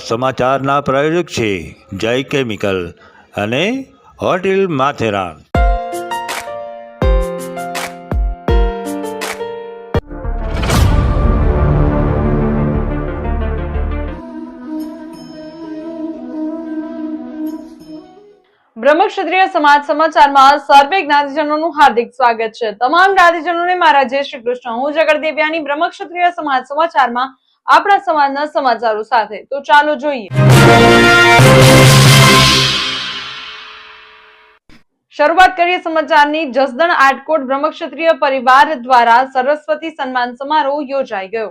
સમાચારના પ્રાયોજક છે જય કેમિકલ અને હોટેલ માથેરાન. બ્રહ્મક્ષત્રિય સમાજ સમાચારમાં સર્વે જ્ઞાતિજનોનું હાર્દિક સ્વાગત છે. તમામ જ્ઞાતિજનોને મારા જય શ્રી કૃષ્ણ. હું જગત દેવ્યાની બ્રહ્મક્ષત્રિય સમાજ સમાચારમાં આપણા સમાજના સમાચારો સાથે. તો ચાલો જોઈએ. શરૂઆત કરીએ સમાચારની. જસદણ આટકોટ બ્રહ્મક્ષત્રિય પરિવાર દ્વારા સરસ્વતી સન્માન સમારોહ યોજાઈ ગયો.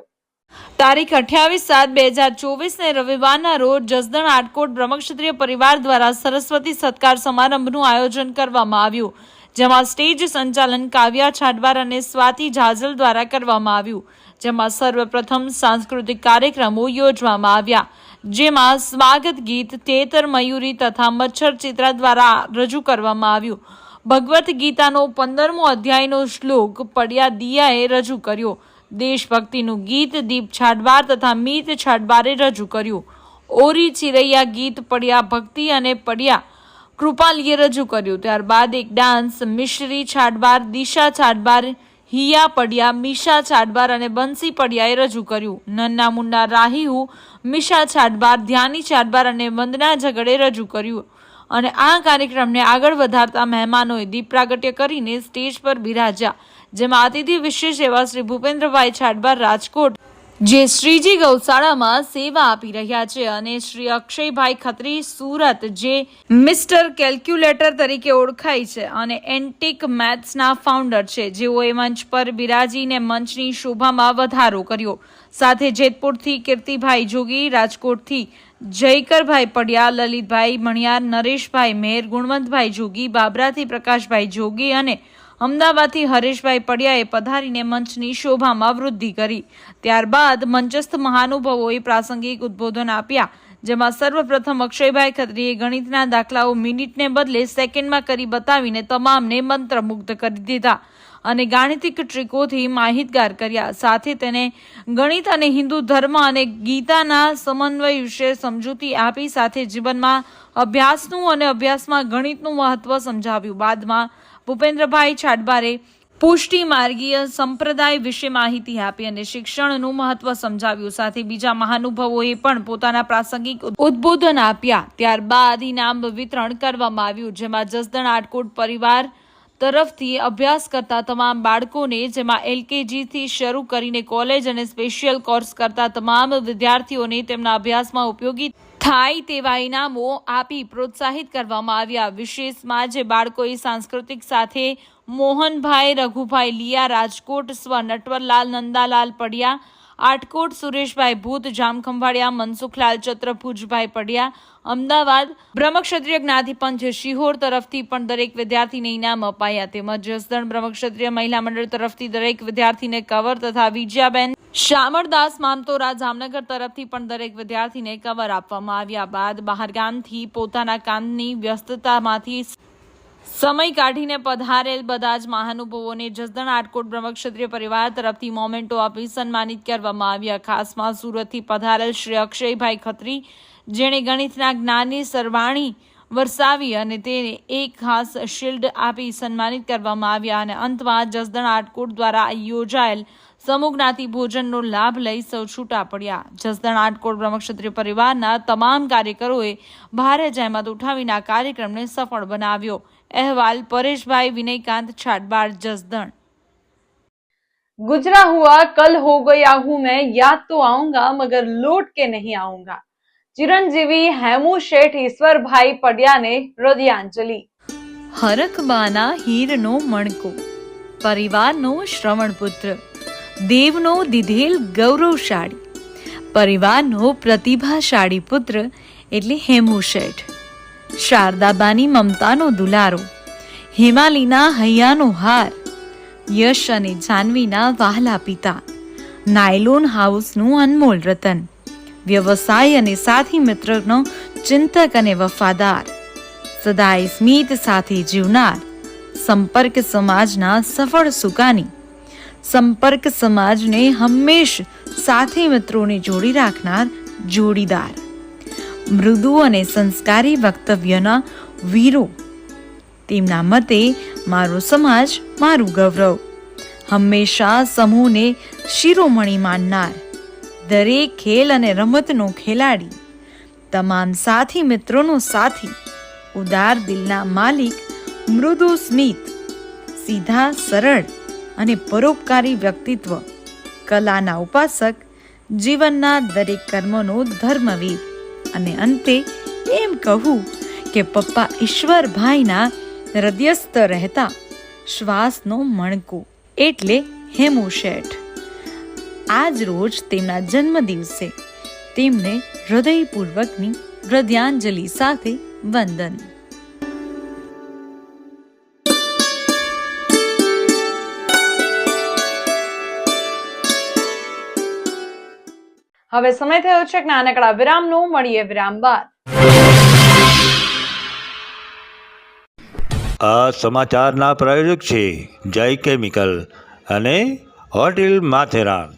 તારીખ 28/7/2024 ને રવિવારના રોજ જસદણ આટકોટ બ્રહ્મક્ષત્રિય પરિવાર દ્વારા સરસ્વતી સત્કાર સમારંભનું આયોજન કરવામાં આવ્યું, જેમાં સ્ટેજ સંચાલન કાવ્યા છાડવાર અને સ્વાતિ જાજલ દ્વારા કરવામાં આવ્યું, જેમાં સર્વપ્રથમ સાંસ્કૃતિક કાર્યક્રમો યોજવામાં આવ્યા, જેમાં સ્વાગત ગીત તેતર મયુરી તથા મચ્છર ચિત્રા દ્વારા રજૂ કરવામાં આવ્યું. ભગવદ્ ગીતાનો 15મો અધ્યાયનો શ્લોક પડિયા દિયાએ રજૂ કર્યો. દેશભક્તિનું ગીત દીપ છાડવાર તથા મીત છાડવારે રજૂ કર્યું. ઓરી ચિરૈયા ગીત પડિયા ભક્તિ અને પડિયા કૃપાલીએ રજૂ કર્યું. ત્યારબાદ એક ડાન્સ મિશ્રી છાડવાર, દિશા છાડવાર, હિયા પડિયા, મીશા છાડવાર અને બંસી પડિયાએ રજૂ કર્યું. નન્ના મુન્ના રાહીહુ, મીશા છાડવાર, ધ્યાની છાડવાર અને વંદના ઝઘડે રજૂ કર્યું. અને આ કાર્યક્રમને આગળ વધારતા મહેમાનોએ દીપ પ્રાગટ્ય કરીને સ્ટેજ પર બિરાજ્યા, જેમાં અતિથિ વિશેષ એવા શ્રી ભૂપેન્દ્રભાઈ છાડવાર રાજકોટ, જે શ્રીજી ગૌશાળામાં સેવા આપી રહ્યા છે, અને શ્રી અક્ષયભાઈ ખત્રી સુરત, જે મિસ્ટર કેલ્ક્યુલેટર તરીકે ઓળખાય છે અને એન્ટિક મેથ્સના ફાઉન્ડર છે, જેઓએ મંચ પર બિરાજીને મંચની શોભામાં વધારો કર્યો. સાથે જેતપુરથી કીર્તિભાઈ જોગી, રાજકોટથી જયકરભાઈ પડિયા, લલિતભાઈ મણિયાર, નરેશભાઈ મેર, ગુણવંતભાઈ જોગી, બાબરાથી પ્રકાશભાઈ જોગી અને અમદાવાદથી હરેશભાઈ પડિયાએ પધારીને મંચની શોભામાં વૃદ્ધિ કરી. ત્યારબાદ મંચસ્થ મહાનુભાવોએ પ્રાસંગિક ઉદ્બોધન આપ્યા, જેમાં સર્વપ્રથમ અક્ષયભાઈ ખત્રીએ ગણિતના દાખલાઓ મિનિટને બદલે સેકન્ડમાં કરી બતાવીને તમામને મંત્રમુગ્ધ કરી દીધા અને ગાણિતિક ટ્રીકોથી માહિતગાર કર્યા. સાથે તેને ગણિત અને હિન્દુ ધર્મ અને ગીતાના સમન્વય વિશે સમજૂતી આપી, સાથે જીવનમાં અભ્યાસનું અને અભ્યાસમાં ગણિતનું મહત્વ સમજાવ્યું. બાદમાં ભૂપેન્દ્રભાઈ છાડવારે પુષ્ટિ માર્ગીય સંપ્રદાય વિશે માહિતી આપી અને શિક્ષણનું મહત્વ સમજાવ્યું. સાથે બીજા મહાનુભાવોએ પણ પોતાના પ્રાસંગિક ઉદ્બોધન આપ્યા. ત્યારબાદ ઇનામ વિતરણ કરવામાં આવ્યું, જેમાં જસદણ આટકોટ પરિવાર તરફથી અભ્યાસ કરતા તમામ બાળકોને, જેમાં LKG થી શરૂ કરીને કોલેજ અને સ્પેશિયલ કોર્સ કરતા તમામ વિદ્યાર્થીઓને તેમના અભ્યાસમાં ઉપયોગી થાય તેવા ઇનામો આપી પ્રોત્સાહિત કરવામાં આવ્યા. વિશેષમાં જે બાળકોએ સાંસ્કૃતિક સાથે મોહનભાઈ, રઘુભાઈ લિયા રાજકોટ, સ્વ નટવરલાલ નંદાલાલ પડિયા આટકોટ, સુરેશભાઈ ભૂત જામખંભાળિયા, મનસુખલાલ ચત્રભુજભાઈ પડિયા અમદાવાદ, બ્રહ્મક્ષત્રિય જ્ઞાતિપંચ શિહોર તરફથી પણ દરેક વિદ્યાર્થીને ઇનામ અપાયા. તેમજ જસદણ બ્રહ્મક્ષત્રિય મહિલા મંડળ તરફથી દરેક વિદ્યાર્થીને કવર તથા વિજયાબેન શામળદાસ મામતોરા જામનગર તરફથી પણ દરેક વિદ્યાર્થીને કવર આપવામાં આવ્યા. બાદ બહારગામથી પોતાના કામની વ્યસ્તતામાંથી સમય કાઢીને પધારેલ બધા જ મહાનુભાવોને જસદણ આટકોટ બ્રહ્મક્ષત્રિય પરિવાર તરફથી મોમેન્ટો આપી સન્માનિત કરવામાં આવ્યા. ખાસમાં સુરતથી પધારેલ શ્રી અક્ષયભાઈ ખત્રી, જેણે ગણિતના જ્ઞાનની સરવાણી વરસાવી અને તેને એક ખાસ શિલ્ડ આપી સન્માનિત કરવામાં આવ્યા. અને અંતમાં જસદણ આટકોટ દ્વારા યોજાયેલ સમૂહ જ્ઞાતિ ભોજનનો લાભ લઈ સૌ છૂટા પડ્યા. જસદણ આટકોટ બ્રહ્મક્ષત્રિય પરિવારના તમામ કાર્યકરોએ ભારે જહેમત ઉઠાવીને આ કાર્યક્રમને સફળ બનાવ્યો. અહેવાલ પરેશભાઈ વિનયકાંત છાડવાર, જસદણ. गुजरा हुआ कल हो गया हूं मैं, याद तो आऊंगा मगर लौट के नहीं आऊंगा. चिरंजीवी हेमू शेठ ईश्वर भाई पडिया ने हृदयांजलि. હરખબાના હીરનો મણકો, પરિવારનો શ્રવણપુત્ર, દેવનો દીધેલ ગૌરવશાળી, પરિવારનો પ્રતિભાશાળી પુત્ર એટલે હેમુ શેઠ. શારદાબાની મમતાનો દુલારો, હેમાલીના હૈયાનો હાર, યશ અને જાનવીના વહાલા પિતા, નાયલોન હાઉસનું અનમોલ રતન, વ્યવસાય અને સાથી મિત્રનો ચિંતક અને વફાદાર, સદાય સ્મિત સાથે જીવનાર, સંપર્ક સમાજના સફળ સુકાની, સંપર્ક સમાજને હંમેશ સાથી મિત્રોને જોડી રાખનાર જોડીદાર, મૃદુ અને સંસ્કારી વક્તવ્યના વીરો. તેમના મતે મારો સમાજ મારું ગૌરવ. હંમેશા સમૂહને શિરોમણી માનનાર, દરેક ખેલ અને રમતનો ખેલાડી, તમામ સાથી મિત્રોનો સાથી, ઉદાર દિલના માલિક, મૃદુ સ્મિત, સીધા સરળ અને પરોપકારી વ્યક્તિત્વ, કલાના ઉપાસક, જીવનના દરેક કર્મનો ધર્મવીર. અને અંતે એમ કહું કે પપ્પા ઈશ્વરભાઈના હૃદયસ્થ રહેતા શ્વાસનો મણકો એટલે હેમુ શેઠ. આજ રોજ તેમના જન્મ દિવસે તેમને હૃદયપૂર્વકની હૃદયાંજલિ સાથે વંદન. હવે સમય થયો છે એક નાનકડા વિરામનો. મળીએ વિરામ બાદ. આ સમાચારના પ્રાયોજક છે જય કેમિકલ અને હોટેલ માથેરાન.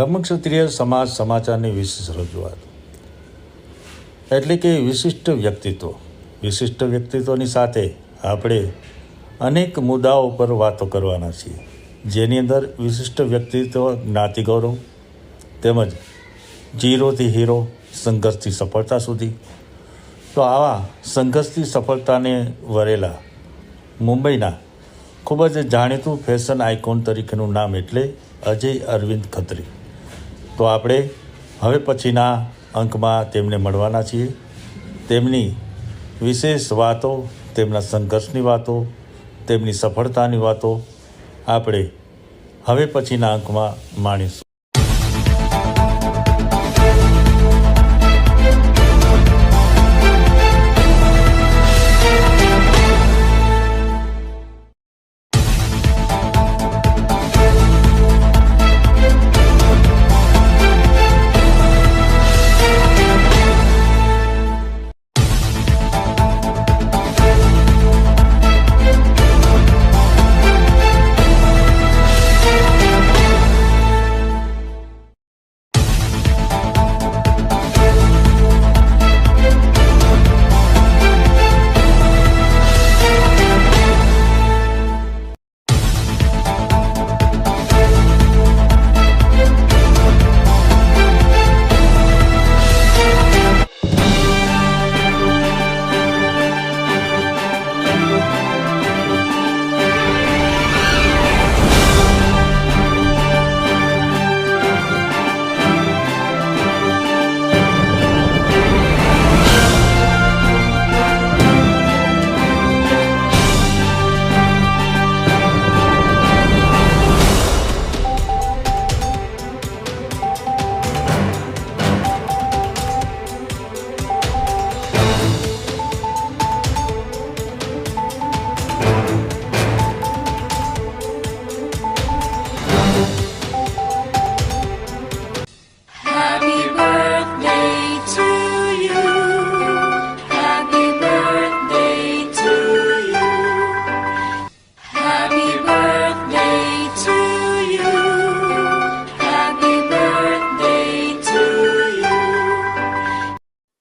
બ્રહ્મક્ષત્રિય સમાજ સમાચારની વિશેષ રજૂઆત એટલે કે વિશિષ્ટ વ્યક્તિત્વની સાથે આપણે અનેક મુદ્દાઓ પર વાતો કરવાના છીએ, જેની અંદર વિશિષ્ટ વ્યક્તિત્વ, જ્ઞાતિ ગૌરવ તેમજ ઝીરોથી હીરો, સંઘર્ષથી સફળતા સુધી. તો આવા સંઘર્ષથી સફળતાને વરેલા મુંબઈના ખૂબ જ જાણીતું ફેશન આઇકોન તરીકેનું નામ એટલે અજય અરવિંદ ખત્રી. તો આપણે હવે પછીના અંકમાં તેમને મળવાના છીએ. તેમની વિશેષ વાતો, તેમના સંઘર્ષની વાતો, તેમની સફળતાની વાતો આપણે હવે પછીના અંકમાં માણીશું.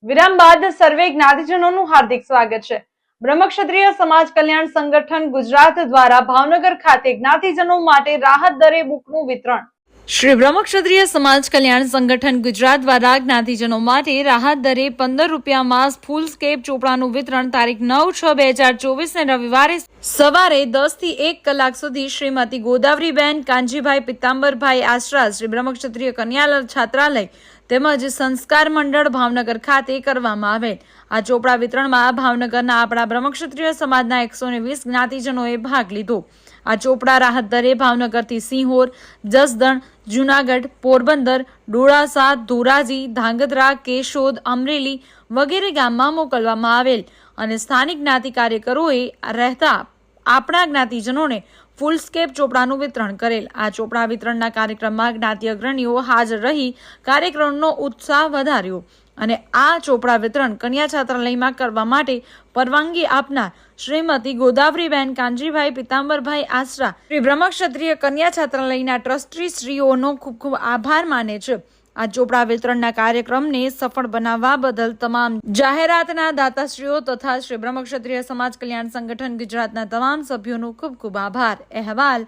વિરામ બાદ સર્વે જ્ઞાતિજનોનું હાર્દિક સ્વાગત છે. બ્રહ્મક્ષત્રિય સમાજ કલ્યાણ સંગઠન ગુજરાત દ્વારા ભાવનગર ખાતે જ્ઞાતિજનો માટે રાહત દરે બુકનું વિતરણ. શ્રી બ્રહ્મક્ષત્રિય સમાજ કલ્યાણ સંગઠન ગુજરાત દ્વારા જ્ઞાતિજનો માટે રાહત દરે 15 રૂપિયામાં ફૂલસ્કેપ ચોપડાનું વિતરણ તારીખ 9/6/2024 ને રવિવારે સવારે 10 થી 1 કલાક સુધી શ્રીમતી ગોદાવરીબેન કાંજીભાઈ પિત્તાંબરભાઈ આશરા શ્રી બ્રહ્મક્ષત્રિય કન્યા છાત્રાલય તેમજ સંસ્કાર મંડળ ભાવનગર ખાતે કરવામાં આવેલ. આ ચોપડા વિતરણમાં ભાવનગરના આપણા બ્રહ્મક્ષત્રિય સમાજના 120 જ્ઞાતિજનોએ ભાગ લીધો. આ ચોપડા રાહત દરે ભાવનગરથી સિંહોર, જસદણ, જૂનાગઢ, પોરબંદર, ડોળાસા, ધોરાજી, ધાંગધ્રા, કેશોદ, અમરેલી વગેરે ગામમાં મોકલવામાં આવેલ અને સ્થાનિક જ્ઞાતિ કાર્યકરોએ રહેતા આપણા જ્ઞાતિજનોને ફૂલસ્કેપ ચોપડાનું વિતરણ કરેલ. આ ચોપડા વિતરણના કાર્યક્રમમાં જ્ઞાતિ અગ્રણીઓ હાજર રહી કાર્યક્રમનો ઉત્સાહ વધાર્યો અને આ ચોપડા વિતરણ કન્યા છાત્રાલયમાં કરવા માટે પરવાનગી આપનાર શ્રીમતી ગોદાવરીબેન કાંજીભાઈ પિત્તાંબરભાઈ આશરા શ્રી બ્રહ્મક્ષત્રિય કન્યા છાત્રાલયના ટ્રસ્ટી શ્રીઓનો ખૂબ ખૂબ આભાર માને છે. આ ચોપડા વિતરણના કાર્યક્રમને સફળ બનાવવા બદલ તમામ જાહેરાતના દાતાશ્રીઓ તથા શ્રી બ્રહ્મક્ષત્રિય સમાજ કલ્યાણ સંગઠન ગુજરાતના તમામ સભ્યોનો ખૂબ ખૂબ આભાર. અહેવાલ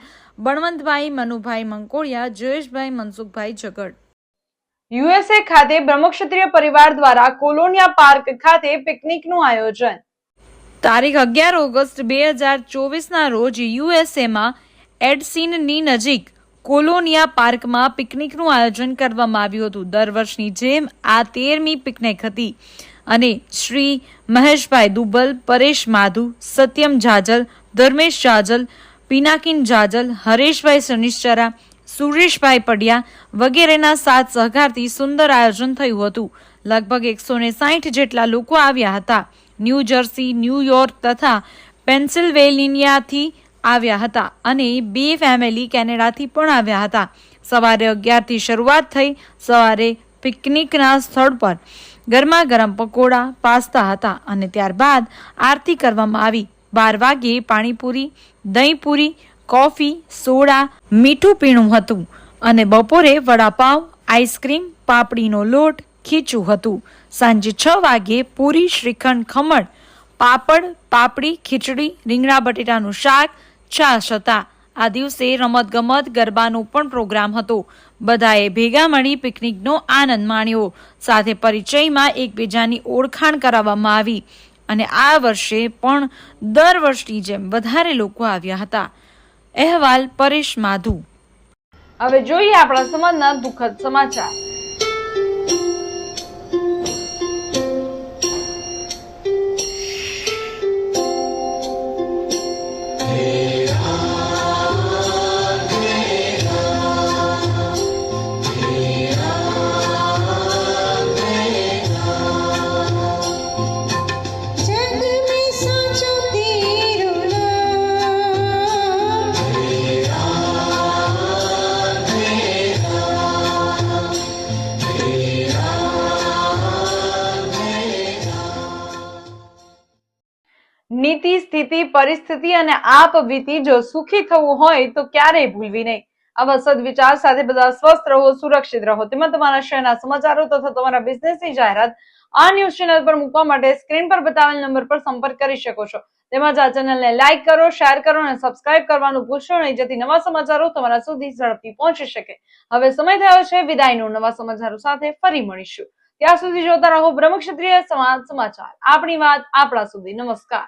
બળવંતભાઈ મનુભાઈ મંકોળિયા, જયેશભાઈ મનસુખભાઈ ઝગડ. યુએસએ ખાતે બ્રહ્મક્ષત્રિય પરિવાર દ્વારા કોલોનિયા પાર્ક ખાતે પિકનિકનું આયોજન. તારીખ 11 ઓગસ્ટ 2024ના રોજ યુએસએમાં એડસીનની નજીક કોલોનિયા પાર્કમાં પિકનિકનું આયોજન કરવામાં આવ્યું હતું. દર વર્ષની જેમ આ 13મી પિકનિક હતી અને શ્રી મહેશભાઈ દુબલ, પરેશ માધુ, સત્યમ જાજલ, ધર્મેશ જાજલ, પિનાકિન જાજલ, હરેશભાઈ સનિશ્ચરા, સુરેશભાઈ પડિયા વગેરેના સાથ સહકારથી સુંદર આયોજન થયું હતું. લગભગ 160 જેટલા લોકો આવ્યા હતા. ન્યૂ જર્સી, ન્યૂયોર્ક તથા પેન્સિલ્વેનિયાથી આવ્યા હતા અને 2 ફેમિલી કેનેડાથી પણ આવ્યા હતા. સવારે 11થી શરૂઆત થઈ. સવારે પિકનિકના સ્થળ પર ગરમા ગરમ પકોડા, પાસ્તા હતા અને ત્યારબાદ આરતી કરવામાં આવી. 12 વાગ્યે પાણીપુરી, દહીંપુરી, કોફી, સોડા, મીઠું પીણું હતું અને બપોરે વડાપાવ, આઈસ્ક્રીમ, પાપડીનો લોટ, ખીચું હતું. સાંજે 6 વાગે પૂરી, શ્રીખંડ, ખમણ, પાપડ, પાપડી, ખીચડી, રીંગણા બટેટાનું શાક, છાશ હતા. આ દિવસે રમતગમત, ગરબાનો પણ પ્રોગ્રામ હતો. બધાએ ભેગા મળી પિકનિકનો આનંદ માણ્યો. સાથે પરિચયમાં એકબીજાની ઓળખાણ કરાવવામાં આવી અને આ વર્ષે પણ દર વર્ષની જેમ વધારે લોકો આવ્યા હતા. અહેવાલ પરેશ માધુ. હવે જોઈએ આપણા સમાજના દુઃખદ સમાચાર. નીતિ, સ્થિતિ, પરિસ્થિતિ અને આપ વીતી જો સુખી થવું હોય તો ક્યારેય ભૂલવી નહીં. આવા સદવિચાર સાથે બધા સ્વસ્થ રહો, સુરક્ષિત રહો. તેમાં તમારા શહેરના સમાચારો તથા તમારા બિઝનેસની જાહેરાત આ ન્યૂઝ ચેનલ પર મૂકવા માટે સ્ક્રીન પર બતાવેલ નંબર પર સંપર્ક કરી શકો છો. તેમજ આ ચેનલને લાઈક કરો, શેર કરો અને સબસ્ક્રાઇબ કરવાનું ભૂલશો નહીં, જેથી નવા સમાચારો તમારા સુધી ઝડપથી પહોંચી શકે. હવે સમય થયો છે વિદાયનો. નવા સમાચારો સાથે ફરી મળીશું. ત્યાં સુધી જોતા રહો બ્રહ્મક્ષત્રિય સમાજ સમાચાર. આપણી વાત આપણા સુધી. નમસ્કાર.